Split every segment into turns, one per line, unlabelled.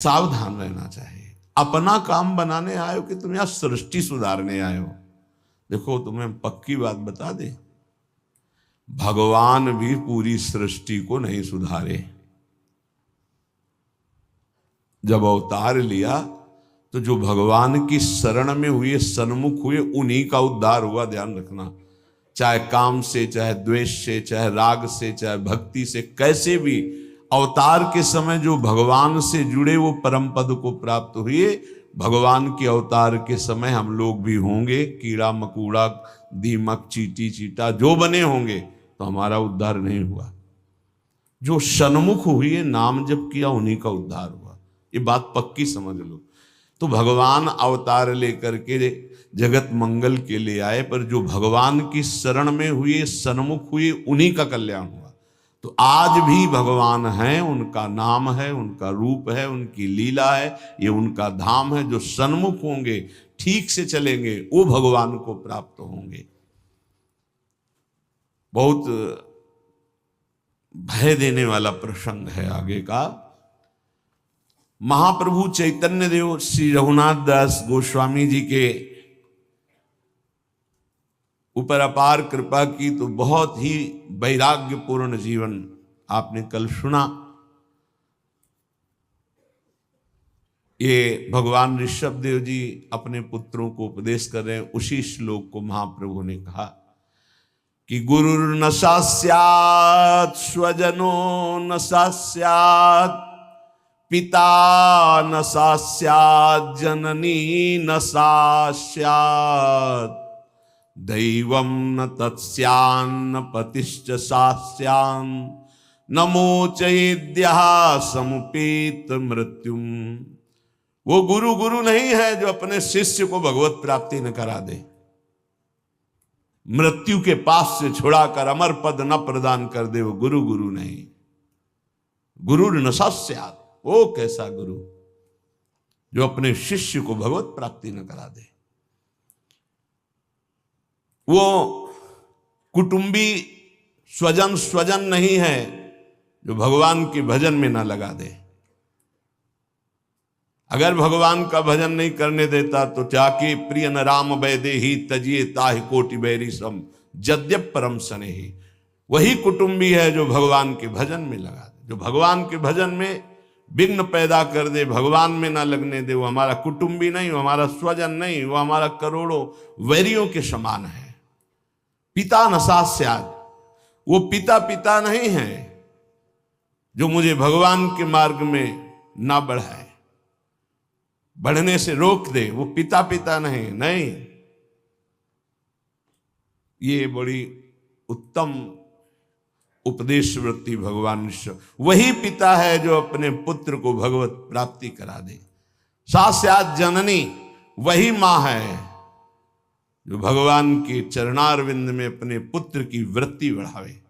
सावधान रहना चाहिए। अपना काम बनाने आए हो कि तुम यहां सृष्टि सुधारने आए हो? देखो तुम्हें पक्की बात बता दे, भगवान भी पूरी सृष्टि को नहीं सुधारे। जब अवतार लिया तो जो भगवान की शरण में हुए, सन्मुख हुए, उन्हीं का उद्धार हुआ। ध्यान रखना, चाहे काम से, चाहे द्वेष से, चाहे राग से, चाहे भक्ति से, कैसे भी अवतार के समय जो भगवान से जुड़े वो परम पद को प्राप्त हुए। भगवान के अवतार के समय हम लोग भी होंगे, कीड़ा मकोड़ा, दीमक, चींटी चीटा जो बने होंगे, तो हमारा उद्धार नहीं हुआ। जो सन्मुख हुए, नाम जप किया, उन्हीं का उद्धार हुआ। ये बात पक्की समझ लो। तो भगवान अवतार लेकर के जगत मंगल के लिए आए, पर जो भगवान की शरण में हुए, सन्मुख हुए, उन्हीं का कल्याण हुआ। तो आज भी भगवान हैं, उनका नाम है, उनका रूप है, उनकी लीला है, ये उनका धाम है। जो सन्मुख होंगे, ठीक से चलेंगे, वो भगवान को प्राप्त होंगे। बहुत भय देने वाला प्रसंग है आगे का। महाप्रभु चैतन्य देव श्री रघुनाथ दास गोस्वामी जी के ऊपर अपार कृपा की, तो बहुत ही वैराग्यपूर्ण जीवन आपने कल सुना। ये भगवान ऋषभ देव जी अपने पुत्रों को उपदेश कर रहे हैं। उसी श्लोक को महाप्रभु ने कहा कि गुरुर्न न स्यात् स्वजनो न स्यात्, पिता न स्यात्, जननी न स्यात्, दैवं न तत्स्यान्न पतिश्च सास्यान्, न मोचयेद्यः समुपेत मृत्युम। वो गुरु गुरु नहीं है जो अपने शिष्य को भगवत प्राप्ति न करा दे, मृत्यु के पास से छुड़ाकर अमर पद न प्रदान कर दे। वो गुरु गुरु नहीं। गुरुर्न स्यात्, वो कैसा गुरु जो अपने शिष्य को भगवत प्राप्ति न करा दे। वो कुटुंबी स्वजन स्वजन नहीं है जो भगवान के भजन में ना लगा दे। अगर भगवान का भजन नहीं करने देता तो जाके प्रिय न राम वैदेही तजिए ताहि कोटि बैरी सम, यद्यप परम स्नेही। वही कुटुंबी है जो भगवान के भजन में लगा दे। जो भगवान के भजन में विघ्न पैदा कर दे, भगवान में ना लगने दे, वो हमारा कुटुंबी नहीं, वो हमारा स्वजन नहीं, वो हमारा करोड़ों वैरियों के समान है। पिता न स्यात्, वो पिता पिता नहीं है जो मुझे भगवान के मार्ग में ना बढ़ाए, बढ़ने से रोक दे। वो पिता पिता नहीं। ये बड़ी उत्तम उपदेश वृत्ति भगवान ईश्वर। वही पिता है जो अपने पुत्र को भगवत प्राप्ति करा दे। सा स्यात् जननी, वही मां है जो भगवान के चरणारविंद में अपने पुत्र की वृत्ति बढ़ावे।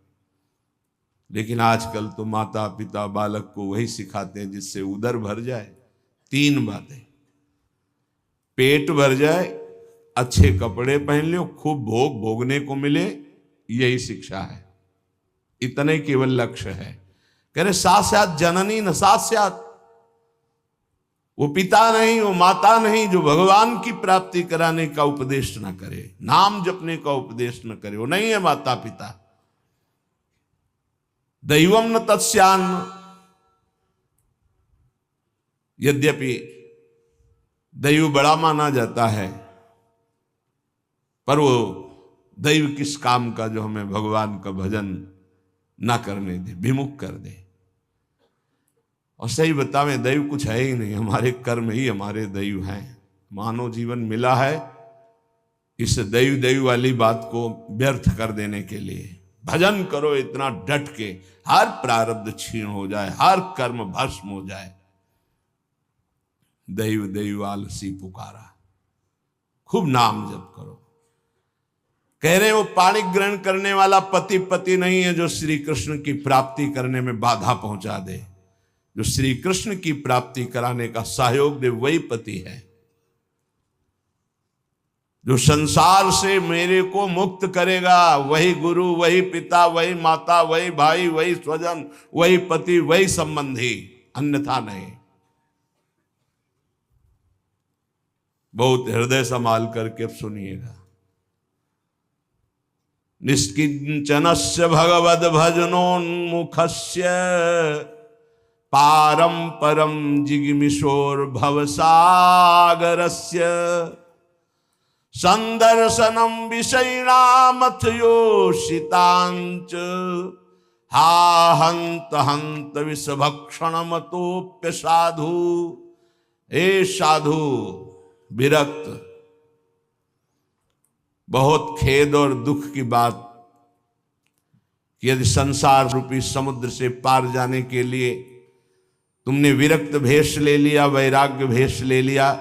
लेकिन आजकल तो माता पिता बालक को वही सिखाते हैं जिससे उदर भर जाए। 3 बातें, पेट भर जाए, अच्छे कपड़े पहन लो, खूब भोग भोगने को मिले, यही शिक्षा है। इतने केवल लक्ष्य है। कह रहे सा स्यात् जननी न स्यात्, वो पिता नहीं, वो माता नहीं जो भगवान की प्राप्ति कराने का उपदेश न करे, नाम जपने का उपदेश न करे, वो नहीं है माता पिता। दैवम न तत्स्यान्न, यद्यपि दैव बड़ा माना जाता है, पर वो दैव किस काम का जो हमें भगवान का भजन ना करने दे, विमुख कर दे। और सही बतावे, दैव कुछ है ही नहीं, हमारे कर्म ही हमारे दैव हैं। मानव जीवन मिला है इस दैव दैव वाली बात को व्यर्थ कर देने के लिए। भजन करो इतना डट के, हर प्रारब्ध क्षीण हो जाए, हर कर्म भस्म हो जाए। दैव दैव आलसी पुकारा, खूब नाम जप करो। कह रहे वो पाणी ग्रहण करने वाला पति पति नहीं है जो श्री कृष्ण की प्राप्ति करने में बाधा पहुंचा दे। जो श्री कृष्ण की प्राप्ति कराने का सहयोग दे वही पति है। जो संसार से मेरे को मुक्त करेगा वही गुरु, वही पिता, वही माता, वही भाई, वही स्वजन, वही पति, वही संबंधी, अन्यथा नहीं। बहुत हृदय संभाल करके अब सुनिएगा। निष्किंचनस्य भगवद भजनोन्मुखस्य पारम परम जिगमिशोर भवसागरस्य संदर्शनम विषयिणामथ योषितांच हा हंत हंत विषभक्षण मतोप्य साधु। ए साधु विरक्त, बहुत खेद और दुख की बात कि यदि संसार रूपी समुद्र से पार जाने के लिए तुमने विरक्त भेष ले लिया, वैराग्य भेष ले लिया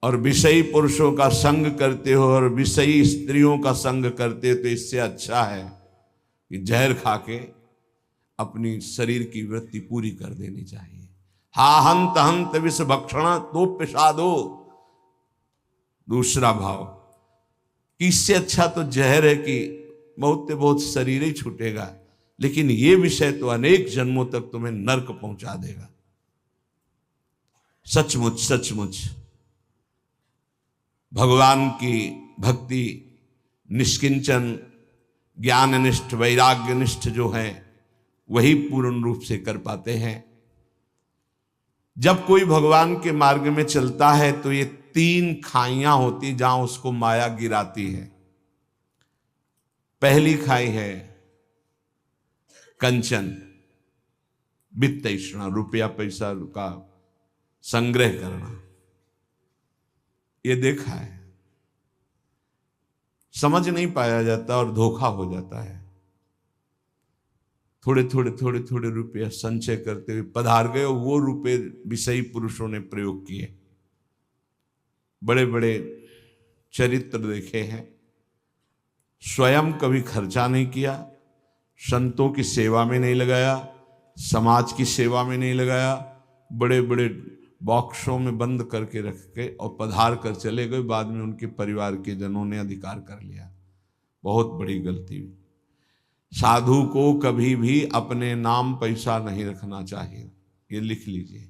और विषयी पुरुषों का संग करते हो और विषयी स्त्रियों का संग करते हो, तो इससे अच्छा है कि जहर खा के अपनी शरीर की वृत्ति पूरी कर देनी चाहिए। हा हंत हंत विष भक्षण तो पिशादो। दूसरा भाव, इससे अच्छा तो जहर है कि बहुत से बहुत शरीर ही छूटेगा, लेकिन ये विषय तो अनेक जन्मों तक तुम्हें नरक पहुंचा देगा। सचमुच सचमुच भगवान की भक्ति निष्किंचन ज्ञाननिष्ठ वैराग्यनिष्ठ जो है वही पूर्ण रूप से कर पाते हैं। जब कोई भगवान के मार्ग में चलता है तो ये 3 खाइयां होती जहां उसको माया गिराती है। पहली खाई है कंचन, वित्त तृष्णा, रुपया पैसा का संग्रह करना। ये देखा है, समझ नहीं पाया जाता और धोखा हो जाता है। थोड़े थोड़े रुपया संचय करते हुए पधार गए, वो रुपए विषयी पुरुषों ने प्रयोग किए। बड़े बड़े चरित्र देखे हैं, स्वयं कभी खर्चा नहीं किया, संतों की सेवा में नहीं लगाया, समाज की सेवा में नहीं लगाया, बड़े बड़े बॉक्सों में बंद करके रख के और पधार कर चले गए। बाद में उनके परिवार के जनों ने अधिकार कर लिया। बहुत बड़ी गलती हुई। साधु को कभी भी अपने नाम पैसा नहीं रखना चाहिए, ये लिख लीजिए।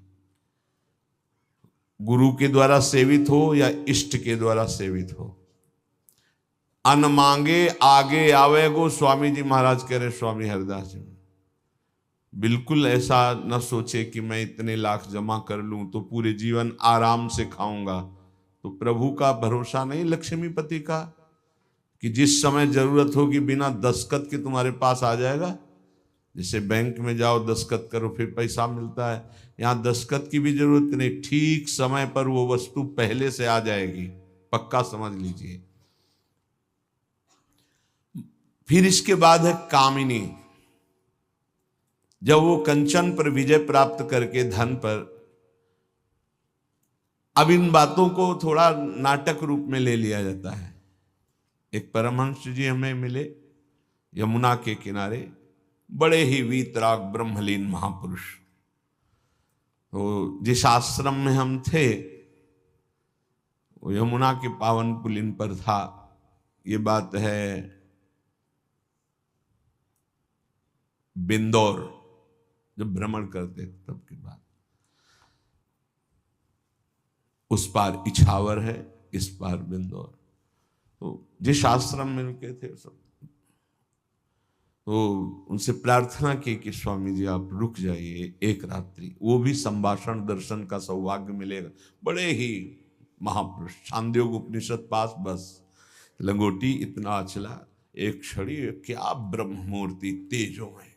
गुरु के द्वारा सेवित हो या इष्ट के द्वारा सेवित हो, अन मांगे आगे आवे गो। स्वामी जी महाराज कह रहे, स्वामी हरिदास जी, बिल्कुल ऐसा न सोचे कि मैं इतने लाख जमा कर लूं तो पूरे जीवन आराम से खाऊंगा। तो प्रभु का भरोसा नहीं, लक्ष्मीपति का, कि जिस समय जरूरत होगी बिना दस्तखत के तुम्हारे पास आ जाएगा। जैसे बैंक में जाओ दस्तखत करो फिर पैसा मिलता है, यहाँ दस्तखत की भी जरूरत नहीं, ठीक समय पर वो वस्तु पहले से आ जाएगी, पक्का समझ लीजिए। फिर इसके बाद है कामिनी। जब वो कंचन पर विजय प्राप्त करके धन पर, अब इन बातों को थोड़ा नाटक रूप में ले लिया जाता है। एक परमहंस जी हमें मिले यमुना के किनारे, बड़े ही वीतराग ब्रह्मलीन महापुरुष। तो जिस आश्रम में हम थे वो यमुना के पावन पुलिन पर था। ये बात है बिंदौर, जब भ्रमण करते तब की बात। उस पार इछावर है, इस पार बिंदौर। तो जिस आश्रम में रुके थे सब, तो उनसे प्रार्थना की कि स्वामी जी आप रुक जाइए एक रात्रि, वो भी संभाषण दर्शन का सौभाग्य मिलेगा। बड़े ही महापुरुष, छांदोग्य उपनिषद पास, बस लंगोटी इतना अचला, एक छड़ी, क्या ब्रह्म मूर्ति तेजो में।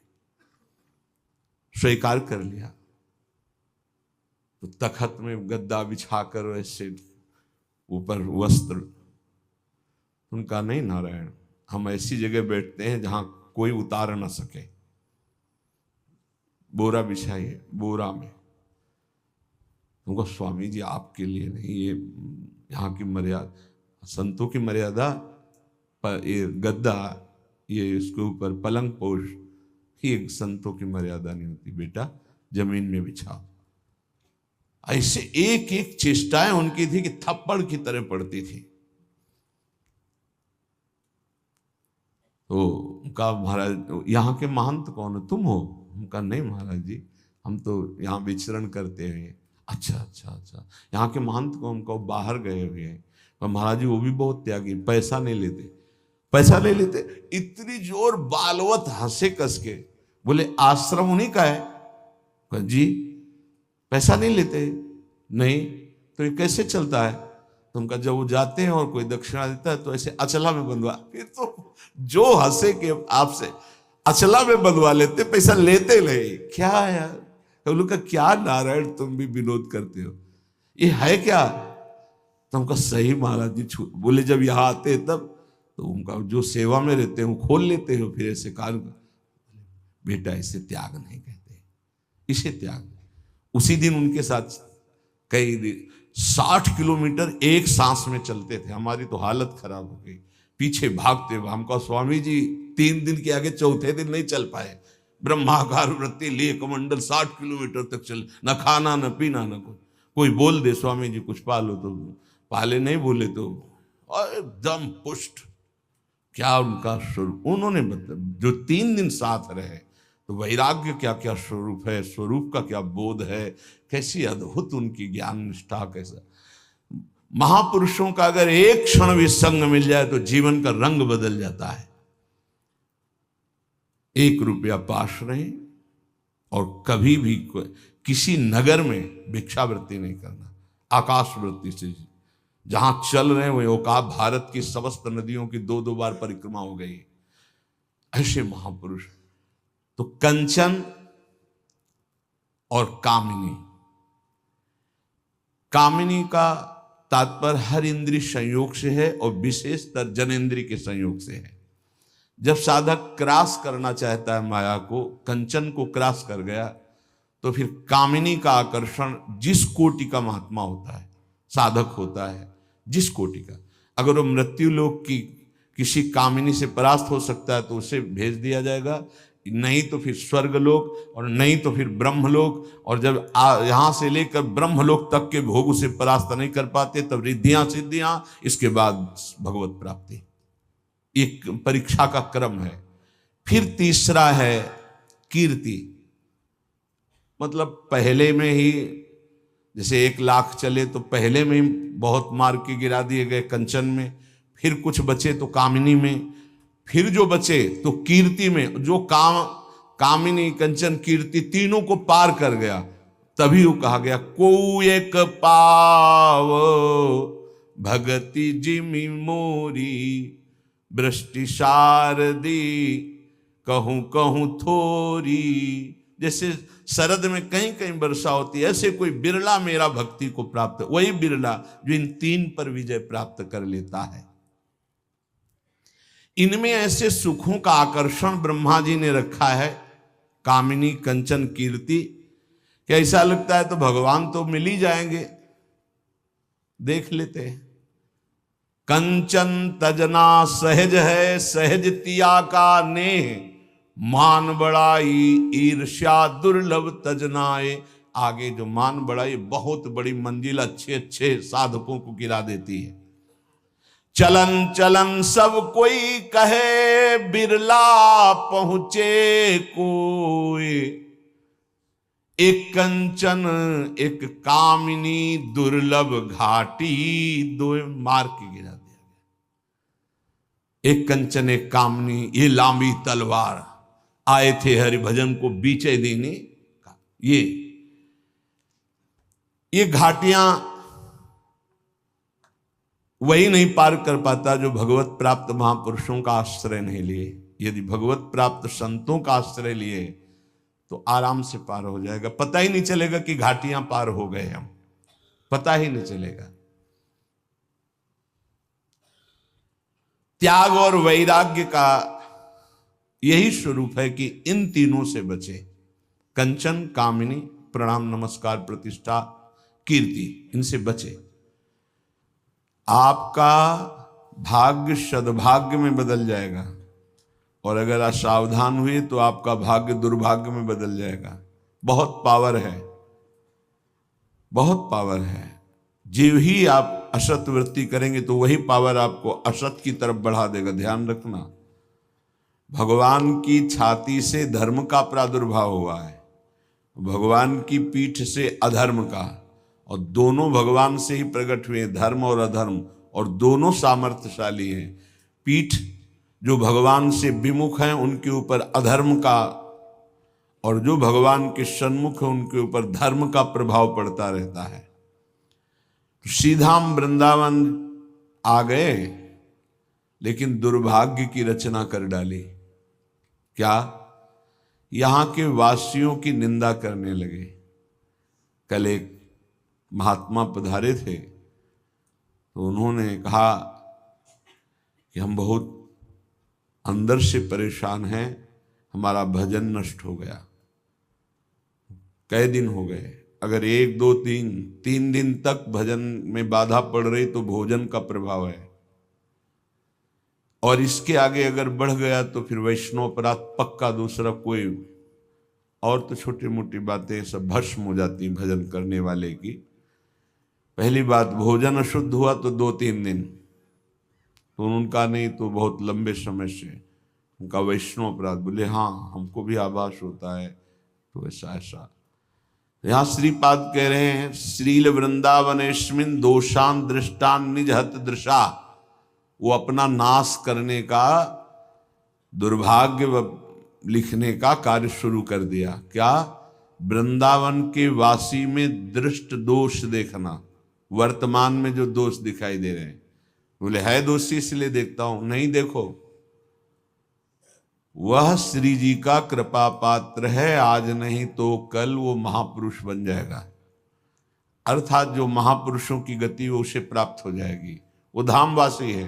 स्वीकार कर लिया। तो तखत में गद्दा बिछाकर वैसे ऊपर वस्त्र, उनका नहीं नारायण, हम ऐसी जगह बैठते हैं जहां कोई उतार ना सके। बोरा बिछाइए, बोरा में। उनको स्वामी जी आपके लिए नहीं, ये यहाँ की मर्यादा, संतों की मर्यादा पर ये गद्दा, ये इसके ऊपर पलंग पोष, ये संतों की मर्यादा नहीं होती। बेटा जमीन में बिछाओ। ऐसे एक एक चेष्टाएं उनकी थी कि थप्पड़ की तरह पड़ती थी। तो उनका, महाराज यहाँ के महंत कौन हो? तुम हो? उनका नहीं महाराज जी, हम तो यहाँ विचरण करते हुए अच्छा अच्छा अच्छा, यहाँ के महंत को उनको बाहर गए हुए हैं, पर महाराज जी वो भी बहुत त्यागी, पैसा नहीं लेते, पैसा नहीं लेते। इतनी जोर बालवत हंसे कस के, बोले आश्रम उन्हीं का है? जी पैसा नहीं लेते? नहीं। तो ये कैसे चलता है? तो उनका जब वो जाते हैं और कोई दक्षिणा देता है तो ऐसे अचला में बंधवा, फिर तो जो हंसे कि आपसे अचला में बंधवा लेते, पैसा लेते नहीं। क्या है यार? तो उनका क्या नारायण तुम भी विनोद करते हो, ये है क्या? तो उनका सही महाराज जी बोले जब यहाँ आते हैं तब तो उनका जो सेवा में रहते हैं वो खोल लेते हो, फिर ऐसे कान, बेटा इसे त्याग नहीं कहते, इसे त्याग। उसी दिन उनके साथ कई 60 किलोमीटर एक सांस में चलते थे, हमारी तो हालत खराब हो गई, पीछे भागते हुए। हमको स्वामी जी 3 दिन के आगे चौथे दिन नहीं चल पाए, ब्रह्माकार वृत्ति लिए कमंडल 60 किलोमीटर तक चल, न खाना न पीना न कुछ। कोई बोल दे स्वामी जी कुछ पालो तो पाले, नहीं बोले तो एकदम पुष्ट। क्या उनका स्वरूप उन्होंने बता, जो 3 दिन साथ रहे, तो वैराग्य क्या क्या स्वरूप है, स्वरूप का क्या बोध है, कैसी अद्भुत उनकी ज्ञान निष्ठा। कैसा महापुरुषों का अगर एक क्षण भी संग मिल जाए तो जीवन का रंग बदल जाता है। 1 रुपया पास रहे और कभी भी किसी नगर में भिक्षावृत्ति नहीं करना, आकाश वृत्ति से जहां चल रहे हैं वही औकात। भारत की समस्त नदियों की 2-2 बार परिक्रमा हो गई, ऐसे महापुरुष। तो कंचन और कामिनी, कामिनी का तात्पर्य हर इंद्रिय संयोग से है और विशेषतर जनेन्द्रिय के संयोग से है। जब साधक क्रॉस करना चाहता है माया को, कंचन को क्रॉस कर गया, तो फिर कामिनी का आकर्षण जिस कोटि का महात्मा होता है, साधक होता है, जिस कोटि का, अगर वो मृत्यु लोक की किसी कामिनी से परास्त हो सकता है तो उसे भेज दिया जाएगा, नहीं तो फिर स्वर्गलोक, और नहीं तो फिर ब्रह्मलोक। और जब यहां से लेकर ब्रह्मलोक तक के भोग उसे परास्त नहीं कर पाते तब रिद्धियां सिद्धियां, इसके बाद भगवत प्राप्ति। एक परीक्षा का क्रम है। फिर तीसरा है कीर्ति, मतलब पहले में ही जैसे 1 लाख चले तो पहले में ही बहुत मार के गिरा दिए गए कंचन में, फिर कुछ बचे तो कामिनी में, फिर जो बचे तो कीर्ति में। जो कामिनी कंचन कीर्ति तीनों को पार कर गया, तभी वो कहा गया को एक पाव भगति जिमि मोरी, वृष्टि शारदी कहूं कहूं थोरी। जैसे शरद में कहीं कहीं वर्षा होती है, ऐसे कोई बिरला मेरा भक्ति को प्राप्त, वही बिरला जो इन 3 पर विजय प्राप्त कर लेता है। इनमें ऐसे सुखों का आकर्षण ब्रह्मा जी ने रखा है, कामिनी कंचन कीर्ति, कि ऐसा लगता है तो भगवान तो मिल ही जाएंगे। देख लेते हैं, कंचन तजना सहज है, सहज तिया का नेह, मान बड़ाई ईर्ष्या दुर्लभ तजनाए। आगे जो मान बड़ाई बहुत बड़ी मंजिल अच्छे अच्छे साधकों को गिरा देती है। चलन चलन सब कोई कहे, बिरला पहुंचे कोई, एक कंचन एक कामिनी दुर्लभ घाटी, 2 मार के गिरा दिया गया। एक कंचन एक कामिनी, ये लांबी तलवार, आए थे हरिभजन को बीचे देने। ये घाटियां वही नहीं पार कर पाता जो भगवत प्राप्त महापुरुषों का आश्रय नहीं लिए। यदि भगवत प्राप्त संतों का आश्रय लिए तो आराम से पार हो जाएगा, पता ही नहीं चलेगा कि घाटियां पार हो गए हम, पता ही नहीं चलेगा। त्याग और वैराग्य का यही स्वरूप है कि इन तीनों से बचे, कंचन कामिनी प्रणाम नमस्कार प्रतिष्ठा कीर्ति, इनसे बचे। आपका भाग्य सद्भाग्य में बदल जाएगा, और अगर आप सावधान हुए तो आपका भाग्य दुर्भाग्य में बदल जाएगा। बहुत पावर है, बहुत पावर है। जीव ही आप असत वृत्ति करेंगे तो वही पावर आपको असत की तरफ बढ़ा देगा। ध्यान रखना, भगवान की छाती से धर्म का प्रादुर्भाव हुआ है, भगवान की पीठ से अधर्म का। और दोनों भगवान से ही प्रकट हुए, धर्म और अधर्म, और दोनों सामर्थ्यशाली हैं। पीठ जो भगवान से विमुख हैं उनके ऊपर अधर्म का, और जो भगवान के सन्मुख हैं उनके ऊपर धर्म का प्रभाव पड़ता रहता है। तो सीधाम वृंदावन आ गए, लेकिन दुर्भाग्य की रचना कर डाली। क्या? यहां के वासियों की निंदा करने लगे। कल एक महात्मा पधारे थे, तो उन्होंने कहा कि हम बहुत अंदर से परेशान हैं, हमारा भजन नष्ट हो गया। कई दिन हो गए, अगर 1 2 3 दिन तक भजन में बाधा पड़ रही तो भोजन का प्रभाव है, और इसके आगे अगर बढ़ गया तो फिर वैष्णव अपराध पक्का, दूसरा कोई, और तो छोटी मोटी बातें सब भस्म हो जाती भजन करने वाले की। पहली बात, भोजन अशुद्ध हुआ तो 2-3 दिन, तो उनका नहीं तो बहुत लंबे समय से उनका वैष्णव अपराध। बोले हाँ, हमको भी आभास होता है, तो ऐसा। यहां श्रीपाद कह रहे हैं, श्रील वृंदावनेस्मिन दोषान दृष्टान निज हत दृशा। वो अपना नाश करने का, दुर्भाग्य लिखने का कार्य शुरू कर दिया। क्या? वृंदावन के वासी में दृष्ट दोष देखना, वर्तमान में जो दोष दिखाई दे रहे हैं। बोले है दोषी इसलिए देखता हूं, नहीं देखो, वह श्री जी का कृपा पात्र है, आज नहीं तो कल वो महापुरुष बन जाएगा। अर्थात जो महापुरुषों की गति वो उसे प्राप्त हो जाएगी। वो धामवासी है,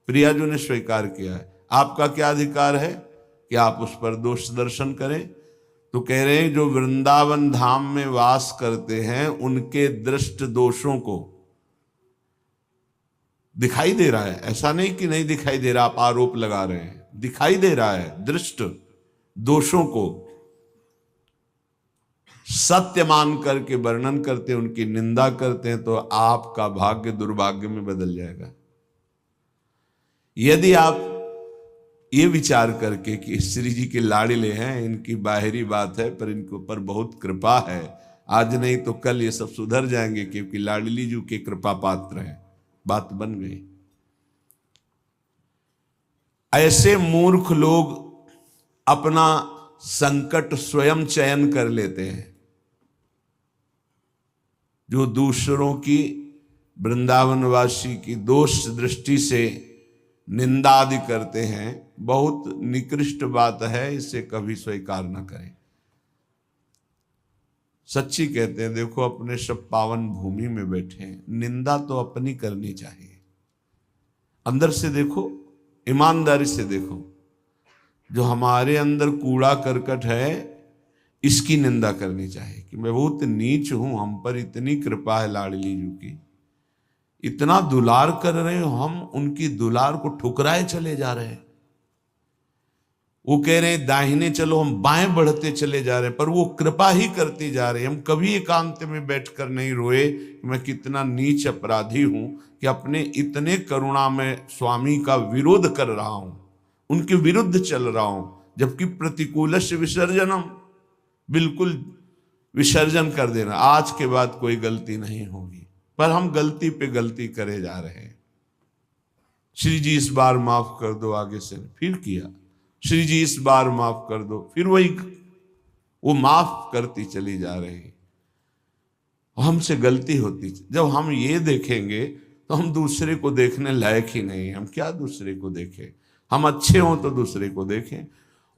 प्रियाजू ने स्वीकार किया है। आपका क्या अधिकार है कि आप उस पर दोष दर्शन करें? तो कह रहे हैं जो वृंदावन धाम में वास करते हैं उनके दृष्ट दोषों को दिखाई दे रहा है। ऐसा नहीं कि नहीं दिखाई दे रहा, आप आरोप लगा रहे हैं, दिखाई दे रहा है। दृष्ट दोषों को सत्य मान करके वर्णन करते, उनकी निंदा करते हैं, तो आपका भाग्य दुर्भाग्य में बदल जाएगा। यदि आप ये विचार करके कि श्री जी के लाड़िले हैं, इनकी बाहरी बात है पर इनके ऊपर बहुत कृपा है, आज नहीं तो कल ये सब सुधर जाएंगे क्योंकि लाडली जी के कृपा पात्र हैं, बात बन गई। ऐसे मूर्ख लोग अपना संकट स्वयं चयन कर लेते हैं। जो दूसरों की, वृंदावनवासी की दोष दृष्टि से निंदा आदि करते हैं, बहुत निकृष्ट बात है, इसे कभी स्वीकार न करें। सच्ची कहते हैं, देखो अपने सब पावन भूमि में बैठे हैं, निंदा तो अपनी करनी चाहिए। अंदर से देखो, ईमानदारी से देखो, जो हमारे अंदर कूड़ा करकट है इसकी निंदा करनी चाहिए कि मैं बहुत नीच हूं, हम पर इतनी कृपा है लाडली जी की, इतना दुलार कर रहे हो, हम उनकी दुलार को ठुकराए चले जा रहे हैं। वो कह रहे हैं दाहिने चलो, हम बाएं बढ़ते चले जा रहे हैं, पर वो कृपा ही करती जा रहे हैं। हम कभी एकांत में बैठकर नहीं रोए कि मैं कितना नीच अपराधी हूं कि अपने इतने करुणा में स्वामी का विरोध कर रहा हूं, उनके विरुद्ध चल रहा हूं, जबकि प्रतिकूल से विसर्जनम, बिल्कुल विसर्जन कर देना, आज के बाद कोई गलती नहीं होगी। पर हम गलती पे गलती करे जा रहे हैं। श्री जी इस बार माफ कर दो, आगे से फिर किया, श्री जी इस बार माफ कर दो, फिर वही वो माफ करती चली जा रही। हमसे गलती होती, जब हम ये देखेंगे तो हम दूसरे को देखने लायक ही नहीं। हम क्या दूसरे को देखें? हम अच्छे हों तो दूसरे को देखें,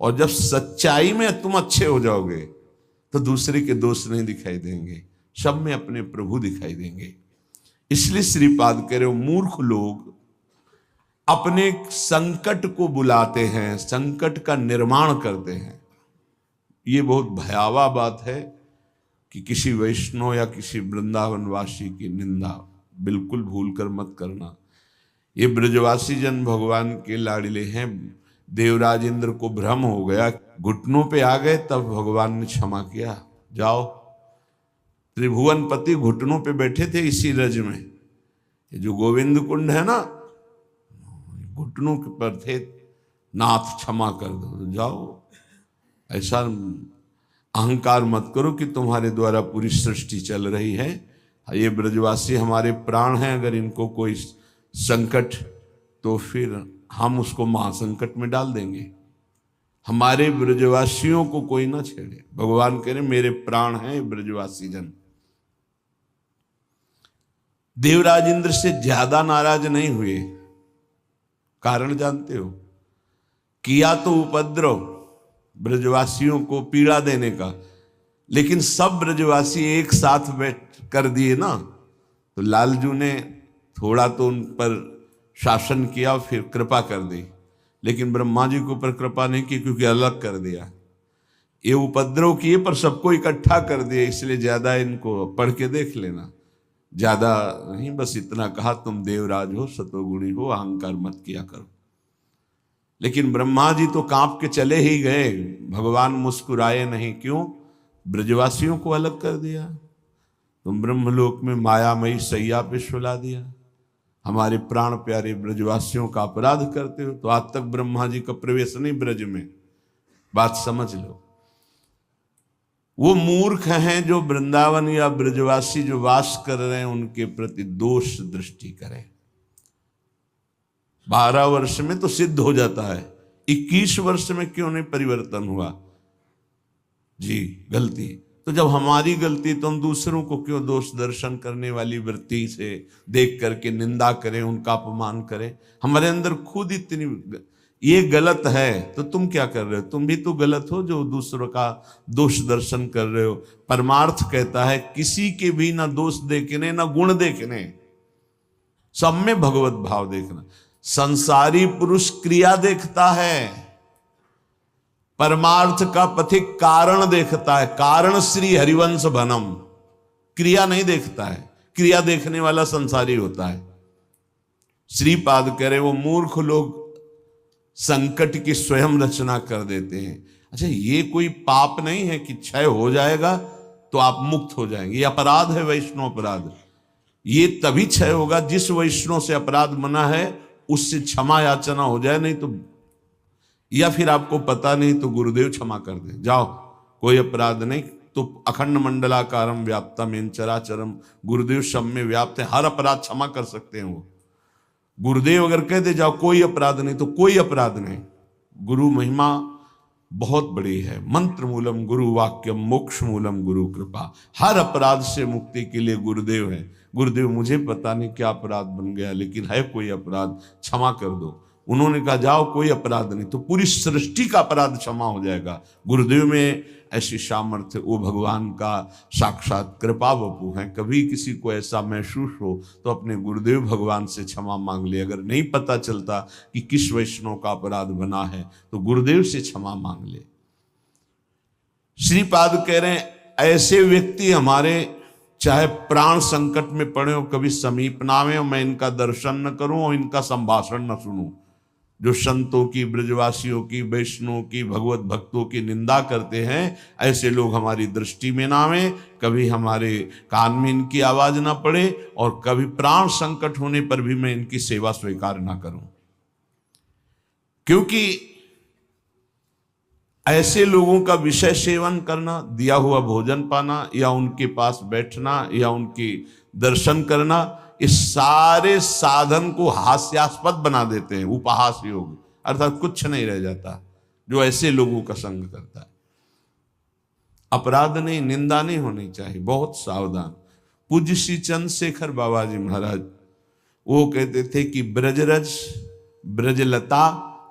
और जब सच्चाई में तुम अच्छे हो जाओगे तो दूसरे के दोष नहीं दिखाई देंगे, सब में अपने प्रभु दिखाई देंगे। इसलिए श्रीपाद कह रहे हो, मूर्ख लोग अपने संकट को बुलाते हैं, संकट का निर्माण करते हैं। ये बहुत भयावह बात है कि किसी वैष्णव या किसी वृंदावनवासी की निंदा बिल्कुल भूल कर मत करना। ये ब्रजवासी जन भगवान के लाडले हैं। देवराज इंद्र को भ्रम हो गया, घुटनों पे आ गए, तब भगवान ने क्षमा किया। जाओ, त्रिभुवनपति घुटनों पे बैठे थे इसी रज में। ये जो गोविंद कुंड है ना, घुटनों पर थे, नाथ क्षमा कर दो, जाओ। ऐसा अहंकार मत करो कि तुम्हारे द्वारा पूरी सृष्टि चल रही है, ये ब्रजवासी हमारे प्राण हैं, अगर इनको कोई संकट तो फिर हम उसको महासंकट में डाल देंगे। हमारे ब्रजवासियों को कोई ना छेड़े। भगवान कह रहे मेरे प्राण हैं ब्रजवासी जन। देवराज इंद्र से ज्यादा नाराज नहीं हुए। कारण जानते हो? किया तो उपद्रव ब्रजवासियों को पीड़ा देने का, लेकिन सब ब्रजवासी एक साथ बैठ कर दिए ना, तो लालजू ने थोड़ा तो उन पर शासन किया, फिर कृपा कर दी, लेकिन ब्रह्मा जी के ऊपर कृपा नहीं की, क्योंकि अलग कर दिया। ये उपद्रव किए पर सबको इकट्ठा कर दिया, इसलिए ज्यादा इनको पढ़ के देख लेना, ज्यादा नहीं, बस इतना कहा तुम देवराज हो, सतोगुणी हो, अहंकार मत किया करो। लेकिन ब्रह्मा जी तो कांप के चले ही गए, भगवान मुस्कुराए नहीं। क्यों? ब्रजवासियों को अलग कर दिया। तुम ब्रह्मलोक में मायामयी सैया पे सुला दिया, हमारे प्राण प्यारे ब्रजवासियों का अपराध करते हो। तो आज तक ब्रह्मा जी का प्रवेश नहीं ब्रज में, बात समझ लो। वो मूर्ख हैं जो वृंदावन या ब्रजवासी जो वास कर रहे हैं उनके प्रति दोष दृष्टि करें। 12 वर्ष में तो सिद्ध हो जाता है, 21 वर्ष में क्यों नहीं परिवर्तन हुआ जी? गलती तो जब हमारी गलती, तो हम दूसरों को क्यों दोष दर्शन करने वाली वृत्ति से देख करके निंदा करें, उनका अपमान करें? हमारे अंदर खुद इतनी ये गलत है, तो तुम क्या कर रहे हो? तुम भी तो गलत हो जो दूसरों का दोष दर्शन कर रहे हो। परमार्थ कहता है किसी के भी ना दोष देखने ना गुण देखने, सब में भगवत भाव देखना। संसारी पुरुष क्रिया देखता है, परमार्थ का पथिक कारण देखता है। कारण श्री हरिवंश भनम, क्रिया नहीं देखता है। क्रिया देखने वाला संसारी होता है। श्रीपाद कह रहे वो मूर्ख लोग संकट की स्वयं रचना कर देते हैं। अच्छा, ये कोई पाप नहीं है कि क्षय हो जाएगा तो आप मुक्त हो जाएंगे। ये अपराध है, वैष्णव अपराध। ये तभी क्षय होगा जिस वैष्णव से अपराध मना है उससे क्षमा याचना हो जाए, नहीं तो, या फिर आपको पता नहीं तो गुरुदेव क्षमा कर दे, जाओ कोई अपराध नहीं। तो अखंड मंडलाकारम व्याप्तम चराचरम, गुरुदेव सब में व्याप्त है, हर अपराध क्षमा कर सकते हैं वो। गुरुदेव अगर कह दे जाओ कोई अपराध नहीं, तो कोई अपराध नहीं। गुरु महिमा बहुत बड़ी है। मंत्र मूलम गुरु वाक्यम, मोक्ष मूलम गुरु कृपा। हर अपराध से मुक्ति के लिए गुरुदेव है। गुरुदेव मुझे पता नहीं क्या अपराध बन गया, लेकिन है कोई अपराध, क्षमा कर दो। उन्होंने कहा जाओ कोई अपराध नहीं, तो पूरी सृष्टि का अपराध क्षमा हो जाएगा। गुरुदेव में ऐसी सामर्थ्य, वो भगवान का साक्षात कृपा वपु हैं। कभी किसी को ऐसा महसूस हो तो अपने गुरुदेव भगवान से क्षमा मांग ले। अगर नहीं पता चलता कि किस वैष्णव का अपराध बना है तो गुरुदेव से क्षमा मांग ले। श्रीपाद कह रहे हैं ऐसे व्यक्ति हमारे चाहे प्राण संकट में पड़े हो, कभी समीप ना आवे, मैं इनका दर्शन न करूं और इनका संभाषण न सुनूं। जो संतों की, ब्रजवासियों की, वैष्णव की, भगवत भक्तों की निंदा करते हैं, ऐसे लोग हमारी दृष्टि में ना आवे, कभी हमारे कान में इनकी आवाज ना पड़े, और कभी प्राण संकट होने पर भी मैं इनकी सेवा स्वीकार ना करूं। क्योंकि ऐसे लोगों का विषय सेवन करना, दिया हुआ भोजन पाना, या उनके पास बैठना, या उनकी दर्शन करना, इस सारे साधन को हास्यास्पद बना देते हैं। उपहास योग, अर्थात कुछ नहीं रह जाता जो ऐसे लोगों का संग करता है। अपराध नहीं, निंदा नहीं होनी चाहिए, बहुत सावधान। पूज्य श्री चंद्रशेखर बाबा जी महाराज वो कहते थे कि ब्रजरज, ब्रजलता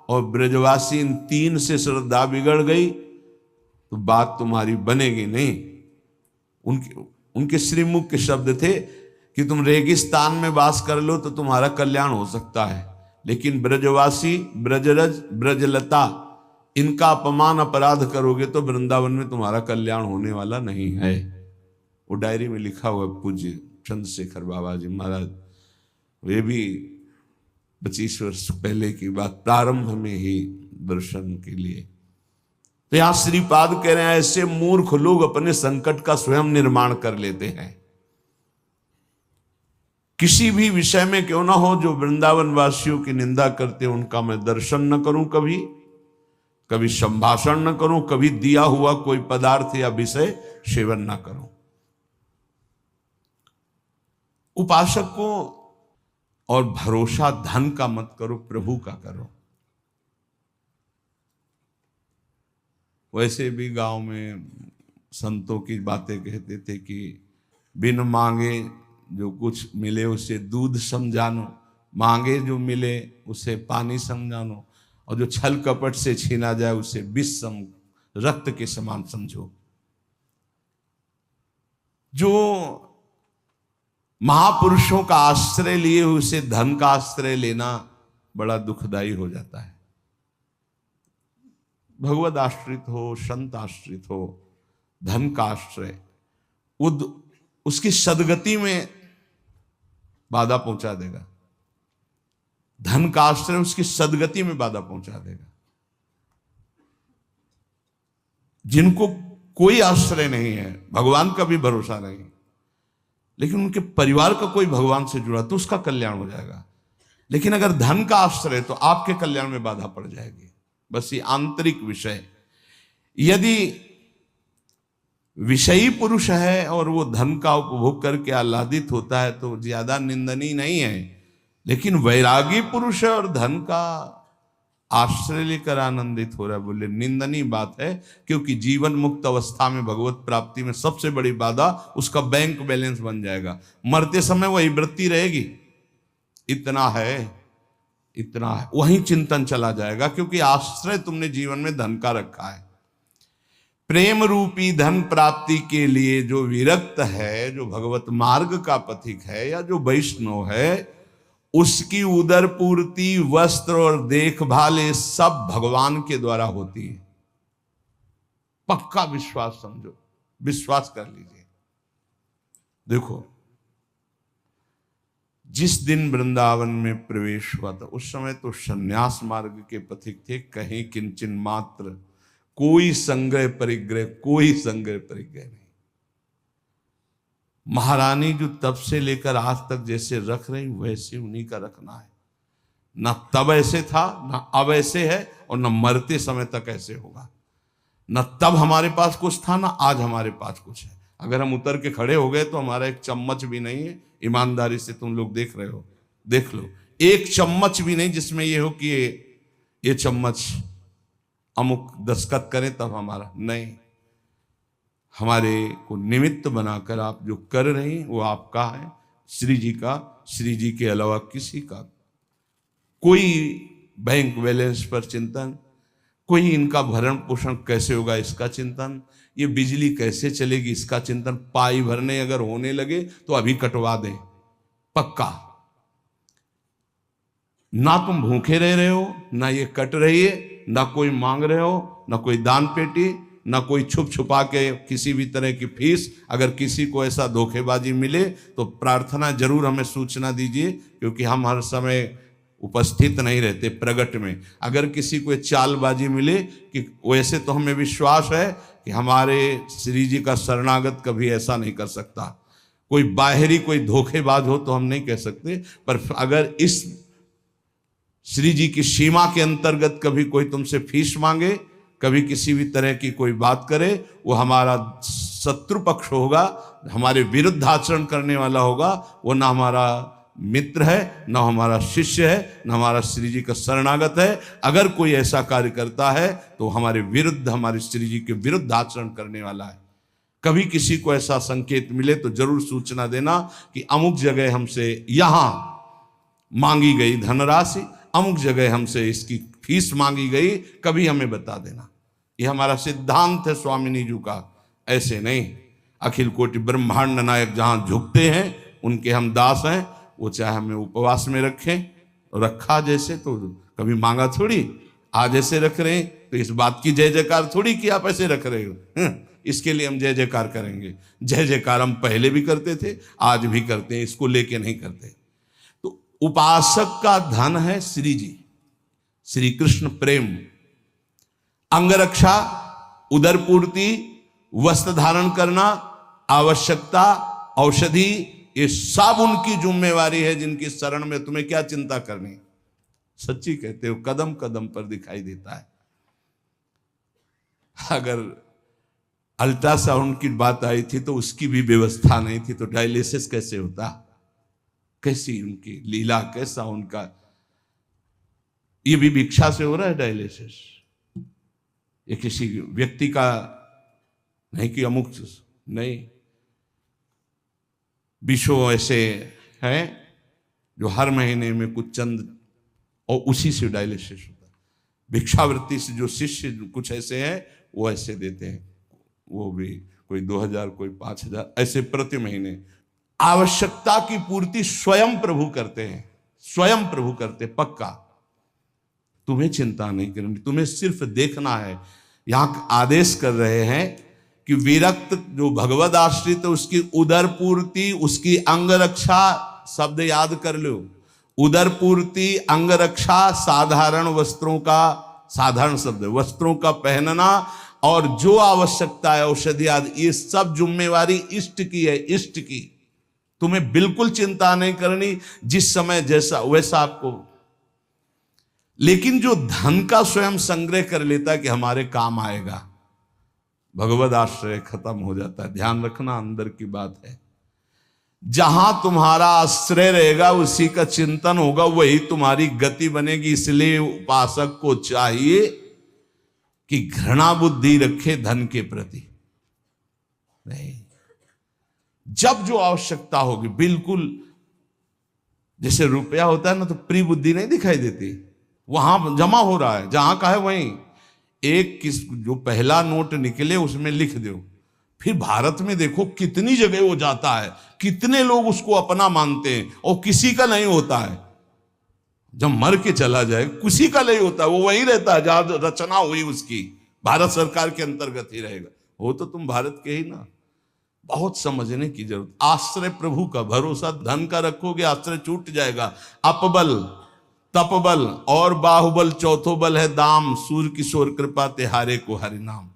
और ब्रजवासी, इन 3 से श्रद्धा बिगड़ गई तो बात तुम्हारी बनेगी नहीं। उनके श्रीमुख के शब्द थे कि तुम रेगिस्तान में वास कर लो तो तुम्हारा कल्याण हो सकता है, लेकिन ब्रजवासी, ब्रजरज, ब्रजलता, इनका अपमान अपराध करोगे तो वृंदावन में तुम्हारा कल्याण होने वाला नहीं है। वो डायरी में लिखा हुआ पूज्य चंद्रशेखर बाबा जी महाराज, वे भी 25 वर्ष पहले की बात, प्रारंभ में ही दर्शन के लिए। तो यहां श्रीपाद कह रहे हैं ऐसे मूर्ख लोग अपने संकट का स्वयं निर्माण कर लेते हैं। किसी भी विषय में क्यों ना हो, जो वृंदावन वासियों की निंदा करते हैं उनका मैं दर्शन न करूं, कभी संभाषण न करूं, कभी दिया हुआ कोई पदार्थ या विषय सेवन न करूं। उपासक को और भरोसा धन का मत करो, प्रभु का करो। वैसे भी गांव में संतों की बातें कहते थे कि बिन मांगे जो कुछ मिले उसे दूध समझानो, मांगे जो मिले उसे पानी समझानो, और जो छल कपट से छीना जाए उसे विष रक्त के समान समझो। जो महापुरुषों का आश्रय लिए उसे धन का आश्रय लेना बड़ा दुखदाई हो जाता है। भगवद आश्रित हो, संत आश्रित हो, धन का आश्रय उसकी सदगति में बाधा पहुंचा देगा। धन का आश्रय उसकी सदगति में बाधा पहुंचा देगा। जिनको कोई आश्रय नहीं है, भगवान का भी भरोसा नहीं, लेकिन उनके परिवार का कोई भगवान से जुड़ा तो उसका कल्याण हो जाएगा। लेकिन अगर धन का आश्रय तो आपके कल्याण में बाधा पड़ जाएगी। बस ये आंतरिक विषय। यदि विषयी पुरुष है और वो धन का उपभोग करके आह्लादित होता है तो ज्यादा निंदनीय नहीं है। लेकिन वैरागी पुरुष है और धन का आश्रय लेकर आनंदित हो रहा है, बोले निंदनीय बात है। क्योंकि जीवन मुक्त अवस्था में भगवत प्राप्ति में सबसे बड़ी बाधा उसका बैंक बैलेंस बन जाएगा। मरते समय वही वृत्ति रहेगी, इतना है इतना है, वही चिंतन चला जाएगा। क्योंकि आश्रय तुमने जीवन में धन का रखा है। प्रेम रूपी धन प्राप्ति के लिए जो विरक्त है, जो भगवत मार्ग का पथिक है या जो वैष्णव है, उसकी उदर पूर्ति, वस्त्र और देखभाल ये सब भगवान के द्वारा होती है। पक्का विश्वास समझो, विश्वास कर लीजिए। देखो, जिस दिन वृंदावन में प्रवेश हुआ था उस समय तो संन्यास मार्ग के पथिक थे। कहीं किंचन मात्र कोई संग्रह परिग्रह, कोई संग्रह परिग्रह नहीं। महारानी जो तब से लेकर आज तक जैसे रख रही वैसे उन्हीं का रखना है। न तब ऐसे था, न अब ऐसे है, और न मरते समय तक ऐसे होगा। न तब हमारे पास कुछ था, न आज हमारे पास कुछ है। अगर हम उतर के खड़े हो गए तो हमारा एक चम्मच भी नहीं है। ईमानदारी से तुम लोग देख रहे हो, देख लो, एक चम्मच भी नहीं जिसमें ये हो कि ये चम्मच अमुक दस्तखत करें तब हमारा नहीं। हमारे को निमित्त बनाकर आप जो कर रहे हैं वो आपका है, श्री जी का, श्री जी के अलावा किसी का। कोई बैंक बैलेंस पर चिंतन, कोई इनका भरण पोषण कैसे होगा इसका चिंतन, ये बिजली कैसे चलेगी इसका चिंतन। पाई भरने अगर होने लगे तो अभी कटवा दें, पक्का। ना तुम भूखे रह रहे हो, ना ये कट रही है, ना कोई मांग रहे हो, ना कोई दान पेटी, ना कोई छुप छुपा के किसी भी तरह की फीस। अगर किसी को ऐसा धोखेबाजी मिले तो प्रार्थना जरूर हमें सूचना दीजिए, क्योंकि हम हर समय उपस्थित नहीं रहते प्रगट में। अगर किसी को चालबाजी मिले कि वैसे तो हमें विश्वास है कि हमारे श्री जी का शरणागत कभी ऐसा नहीं कर सकता। कोई बाहरी कोई धोखेबाज हो तो हम नहीं कह सकते, पर अगर इस श्री जी की सीमा के अंतर्गत कभी कोई तुमसे फीस मांगे, कभी किसी भी तरह की कोई बात करे, वो हमारा शत्रु पक्ष होगा, हमारे विरुद्ध आचरण करने वाला होगा। वो ना हमारा मित्र है, ना हमारा शिष्य है, ना हमारा श्री जी का शरणागत है। अगर कोई ऐसा कार्य करता है तो हमारे विरुद्ध, हमारे श्री जी के विरुद्ध आचरण करने वाला है। कभी किसी को ऐसा संकेत मिले तो जरूर सूचना देना कि अमुक जगह हमसे यहां मांगी गई धनराशि, अमुक जगह हमसे इसकी फीस मांगी गई, कभी हमें बता देना। ये हमारा सिद्धांत है स्वामिनी जी का, ऐसे नहीं। अखिल कोटि ब्रह्मांड नायक जहां झुकते हैं उनके हम दास हैं। वो चाहे हमें उपवास में रखें, रखा जैसे तो कभी मांगा थोड़ी, आज ऐसे रख रहे हैं तो इस बात की जय जयकार थोड़ी कि आप ऐसे रख रहे हो। इसके लिए हम जय जयकार करेंगे। जय जयकार हम पहले भी करते थे, आज भी करते हैं, इसको लेके नहीं करते। तो उपासक का धन है श्री जी, श्री कृष्ण प्रेम, अंगरक्षा, उदर पूर्ति, वस्त्र धारण करना, आवश्यकता, औषधि, ये सब उनकी जिम्मेवारी है। जिनकी शरण में तुम्हें क्या चिंता करनी। सच्ची कहते हो, कदम कदम पर दिखाई देता है। अगर अल्ट्रासाउंड की बात आई थी तो उसकी भी व्यवस्था नहीं थी, तो डायलिसिस कैसे होता। कैसी उनकी लीला, कैसा उनका। ये भी भिक्षा से हो रहा है डायलिसिस, ये किसी व्यक्ति का नहीं कि अमुक नहीं। विश्व ऐसे हैं जो हर महीने में कुछ चंद और उसी से डायलिसिस होता है। भिक्षावृत्ति से जो शिष्य कुछ ऐसे हैं वो ऐसे देते हैं, वो भी कोई 2000 कोई 5000 ऐसे प्रति महीने। आवश्यकता की पूर्ति स्वयं प्रभु करते हैं, स्वयं प्रभु करते पक्का। तुम्हें चिंता नहीं करनी, तुम्हें सिर्फ देखना है। यहां आदेश कर रहे हैं कि विरक्त जो भगवद आश्रित है उसकी उदर पूर्ति, उसकी अंग रक्षा, शब्द याद कर लो, उदर पूर्ति, अंग रक्षा, साधारण वस्त्रों का, साधारण शब्द वस्त्रों का पहनना, और जो आवश्यकता है औषधि आदि, ये सब जिम्मेवारी इष्ट की है, इष्ट की। तुम्हें बिल्कुल चिंता नहीं करनी, जिस समय जैसा वैसा आपको। लेकिन जो धन का स्वयं संग्रह कर लेता है कि हमारे काम आएगा, भगवद आश्रय खत्म हो जाता है। ध्यान रखना, अंदर की बात है। जहां तुम्हारा आश्रय रहेगा उसी का चिंतन होगा, वही तुम्हारी गति बनेगी। इसलिए उपासक को चाहिए कि घृणा बुद्धि रखे धन के प्रति नहीं। जब जो आवश्यकता होगी, बिल्कुल जैसे रुपया होता है ना, तो प्रिय बुद्धि नहीं दिखाई देती, वहां जमा हो रहा है, जहां का है वहीं। एक किस जो पहला नोट निकले उसमें लिख दो। फिर भारत में देखो कितनी जगह वो जाता है, कितने लोग उसको अपना मानते हैं, और किसी का नहीं होता है। जब मर के चला जाए किसी का नहीं होता, वो वहीं रहता है जहां रचना हुई उसकी, भारत सरकार के अंतर्गत ही रहेगा। हो तो तुम भारत के ही ना। बहुत समझने की जरूरत। आश्रय प्रभु का, भरोसा धन का रखोगे आश्रय छूट जाएगा। अपबल, तपबल और बाहुबल, चौथो बल है दाम। सूर्य किशोर कृपा ते हारे को हरि नाम।